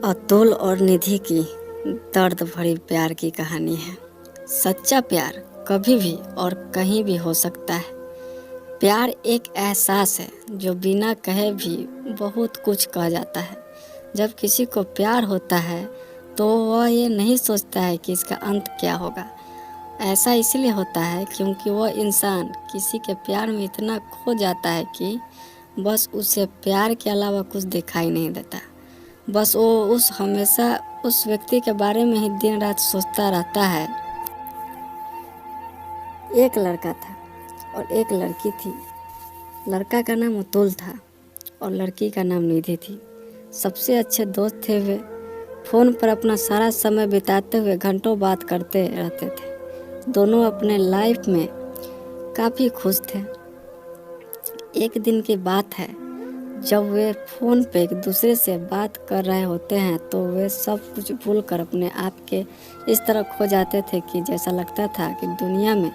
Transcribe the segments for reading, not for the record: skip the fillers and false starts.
अतुल और निधि की दर्द भरी प्यार की कहानी है। सच्चा प्यार कभी भी और कहीं भी हो सकता है। प्यार एक एहसास है जो बिना कहे भी बहुत कुछ कह जाता है। जब किसी को प्यार होता है तो वह ये नहीं सोचता है कि इसका अंत क्या होगा। ऐसा इसलिए होता है क्योंकि वह इंसान किसी के प्यार में इतना खो जाता है कि बस उसे प्यार के अलावा कुछ दिखाई नहीं देता। बस वो हमेशा उस व्यक्ति के बारे में ही दिन रात सोचता रहता है। एक लड़का था और एक लड़की थी। लड़का का नाम अतुल था और लड़की का नाम निधि थी। सबसे अच्छे दोस्त थे वे। फ़ोन पर अपना सारा समय बिताते हुए घंटों बात करते रहते थे। दोनों अपने लाइफ में काफ़ी खुश थे। एक दिन की बात है, जब वे फ़ोन पे एक दूसरे से बात कर रहे होते हैं तो वे सब कुछ भूलकर अपने आप के इस तरह खो जाते थे कि जैसा लगता था कि दुनिया में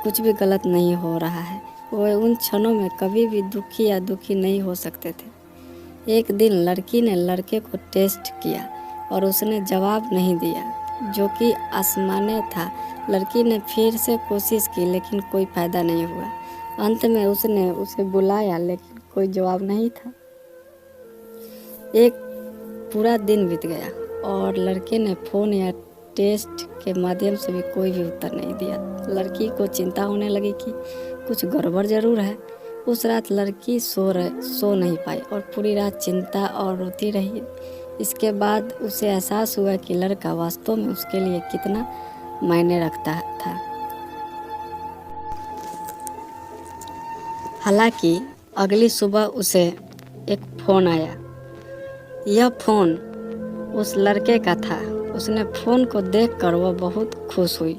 कुछ भी गलत नहीं हो रहा है। वे उन क्षणों में कभी भी दुखी नहीं हो सकते थे। एक दिन लड़की ने लड़के को टेस्ट किया और उसने जवाब नहीं दिया, जो कि आसमानी था। लड़की ने फिर से कोशिश की लेकिन कोई फ़ायदा नहीं हुआ। अंत में उसने उसे बुलाया लेकिन कोई जवाब नहीं था। एक पूरा दिन बीत गया और लड़के ने फ़ोन या टेस्ट के माध्यम से भी कोई भी उत्तर नहीं दिया। लड़की को चिंता होने लगी कि कुछ गड़बड़ ज़रूर है। उस रात लड़की सो नहीं पाई और पूरी रात चिंता और रोती रही। इसके बाद उसे एहसास हुआ कि लड़का वास्तव में उसके लिए कितना मायने रखता था। हालांकि अगली सुबह उसे एक फ़ोन आया। यह फ़ोन उस लड़के का था। उसने फ़ोन को देखकर वह बहुत खुश हुई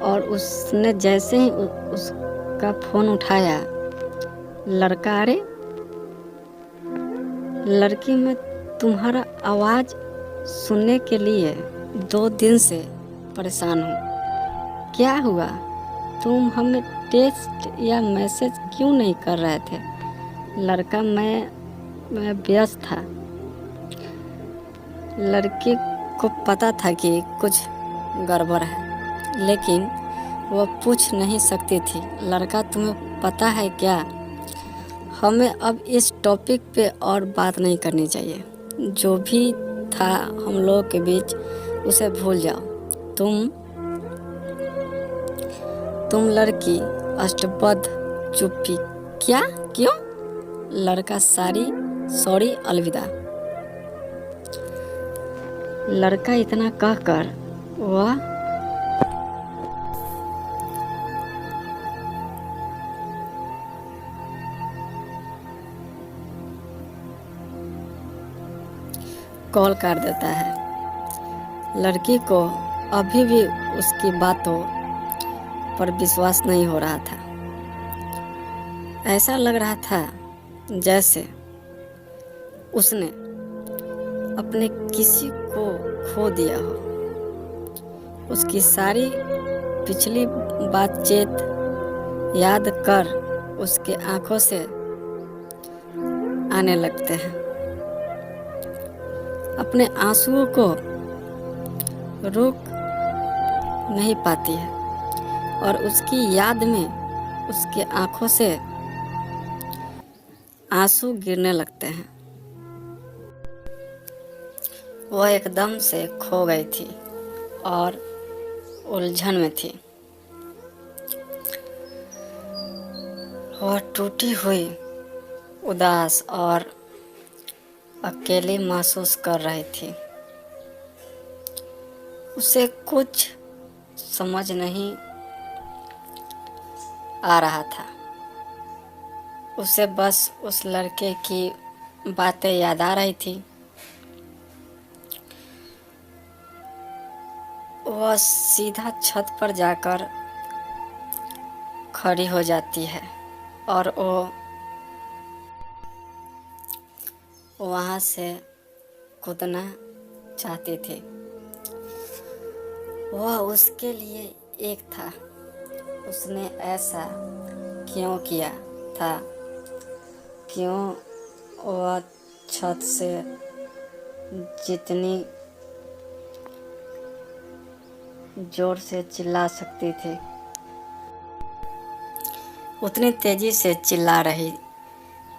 और उसने जैसे ही उसका फ़ोन उठाया, अरे लड़की, मैं तुम्हारा आवाज़ सुनने के लिए 2 दिन से परेशान हूँ। क्या हुआ? तुम हमें टेक्स्ट या मैसेज क्यों नहीं कर रहे थे? लड़का, मैं व्यस्त था। लड़की को पता था कि कुछ गड़बड़ है, लेकिन वह पूछ नहीं सकती थी। लड़का, तुम्हें पता है क्या, हमें अब इस टॉपिक पे और बात नहीं करनी चाहिए। जो भी था हम लोगों के बीच उसे भूल जाओ। तुम लड़की अष्टबद्ध चुप्पी। क्या? क्यों? लड़का, सॉरी, अलविदा। लड़का इतना कहकर वह कॉल कर देता है। लड़की को अभी भी उसकी बातों पर विश्वास नहीं हो रहा था। ऐसा लग रहा था जैसे उसने अपने किसी को खो दिया हो। उसकी सारी पिछली बातचीत याद कर उसके आंखों से आने लगते हैं। अपने आंसुओं को रोक नहीं पाती है और उसकी याद में उसके आंखों से आंसू गिरने लगते हैं। वह एकदम से खो गई थी और उलझन में थी। वह टूटी हुई, उदास और अकेली महसूस कर रही थी। उसे कुछ समझ नहीं आ रहा था। उसे बस उस लड़के की बातें याद आ रही थी। वह सीधा छत पर जाकर खड़ी हो जाती है और वो वहाँ से कूदना चाहती थी। वह उसके लिए एक था। उसने ऐसा क्यों किया था? क्यों वह छत से जितनी जोर से चिल्ला सकती थी उतनी तेज़ी से चिल्ला रही।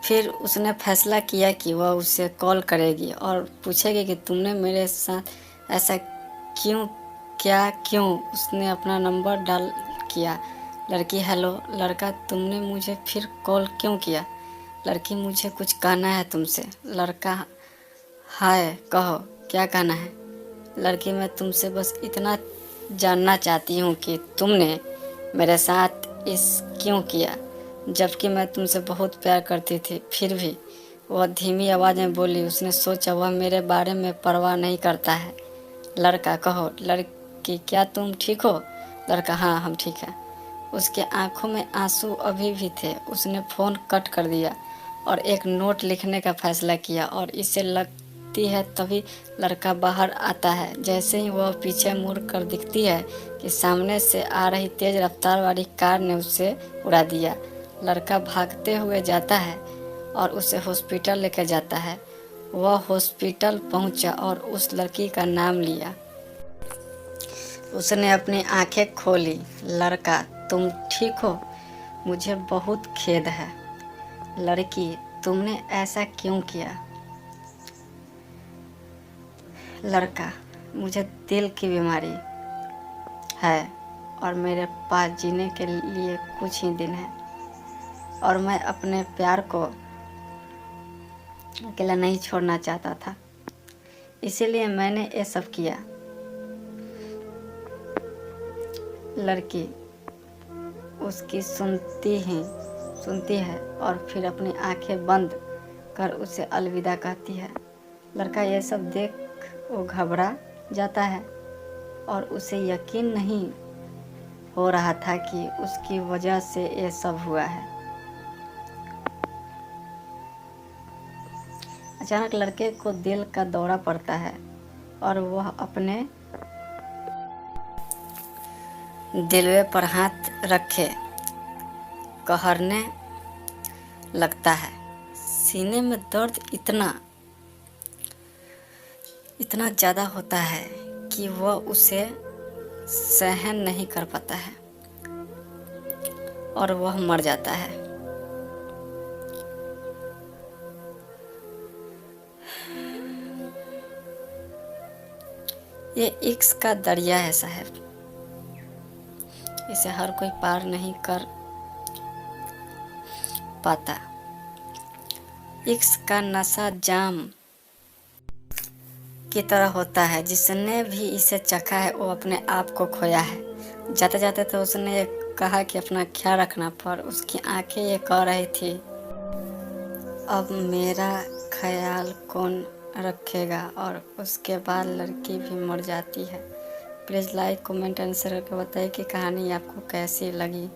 फिर उसने फैसला किया कि वह उसे कॉल करेगी और पूछेगी कि तुमने मेरे साथ ऐसा क्यों क्यों। उसने अपना नंबर डाल किया। लड़की हेलो। लड़का तुमने मुझे फिर कॉल क्यों किया। लड़की मुझे कुछ कहना है तुमसे। लड़का हाय कहो क्या कहना है। लड़की मैं तुमसे बस इतना जानना चाहती हूँ कि तुमने मेरे साथ इस क्यों किया, जबकि मैं तुमसे बहुत प्यार करती थी। फिर भी वह धीमी आवाज़ में बोली। उसने सोचा वह मेरे बारे में परवाह नहीं करता है। लड़का कहो। लड़की क्या तुम ठीक हो। लड़का हाँ हम ठीक हैं। उसके आंखों में आंसू अभी भी थे। उसने फ़ोन कट कर दिया और एक नोट लिखने का फैसला किया और इसे लगती है तभी लड़का बाहर आता है। जैसे ही वह पीछे मुड़ कर दिखती है कि सामने से आ रही तेज़ रफ्तार वाली कार ने उसे उड़ा दिया। लड़का भागते हुए जाता है और उसे हॉस्पिटल लेकर जाता है। वह हॉस्पिटल पहुंचा और उस लड़की का नाम लिया। उसने अपनी आंखें खोली। लड़का तुम ठीक हो। मुझे बहुत खेद है। लड़की तुमने ऐसा क्यों किया। लड़का मुझे दिल की बीमारी है और मेरे पास जीने के लिए कुछ ही दिन है और मैं अपने प्यार को अकेला नहीं छोड़ना चाहता था, इसीलिए मैंने ये सब किया। लड़की उसकी सुनती है और फिर अपनी आंखें बंद कर उसे अलविदा कहती है। लड़का ये सब देख वो घबरा जाता है और उसे यकीन नहीं हो रहा था कि उसकी वजह से ये सब हुआ है। अचानक लड़के को दिल का दौरा पड़ता है और वह अपने दिलवे पर हाथ रखे कहरने लगता है। सीने में दर्द इतना ज़्यादा होता है कि वह उसे सहन नहीं कर पाता है और वह मर जाता है। ये इश्क का दरिया है साहब, इसे हर कोई पार नहीं कर पाता। इश्क का नशा जाम की तरह होता है। जिसने भी इसे चखा है वो अपने आप को खोया है। जाते जाते तो उसने ये कहा कि अपना ख्याल रखना, पर उसकी आंखें ये कह रही थी अब मेरा ख्याल कौन रखेगा। और उसके बाद लड़की भी मर जाती है। प्लीज़ लाइक कमेंट आंसर करके बताइए कि कहानी आपको कैसी लगी।